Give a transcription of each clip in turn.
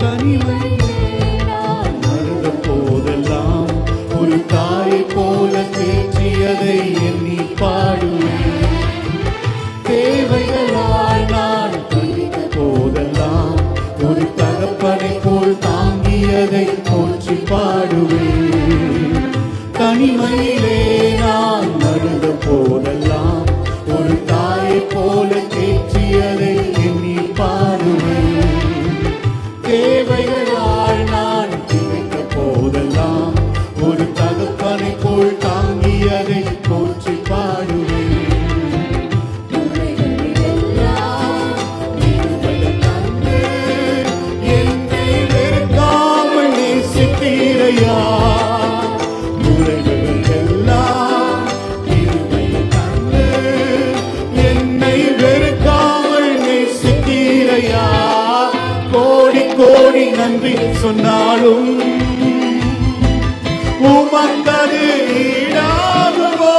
தனிமையிலே நான் அழுத போதெல்லாம் ஒரு தாயை போல தேற்றியதை எண்ணி பாடுவேன். தேவைகளால் நான் தவித்த போதெல்லாம் ஒரு தகப்பனை போல் தாங்கியதை போற்றி பாடுவேன். தனிமையிலே நான் அழுத போதெல்லாம் ஒரு தாயை போல தேற்றியதை எண்ணி பாடுவேன். தேவைகளால் நான் திகைத்த போதெல்லாம் ஒரு தகப்பனை போல் தாங்கியதை போற்றி பாடுவேன். என்னை வெறுக்காமல் நேசித்தீரையா, முறைகள் எல்லாம் இருமையை தந்து என்னை வெறுக்காமல் நேசித்தீரையா. கோடி கோடி நன்றி சொன்னாலும் உமக்கது ஈடாகுமோ?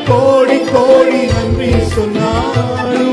கோடி கோடி நன்றி சொன்னாலும்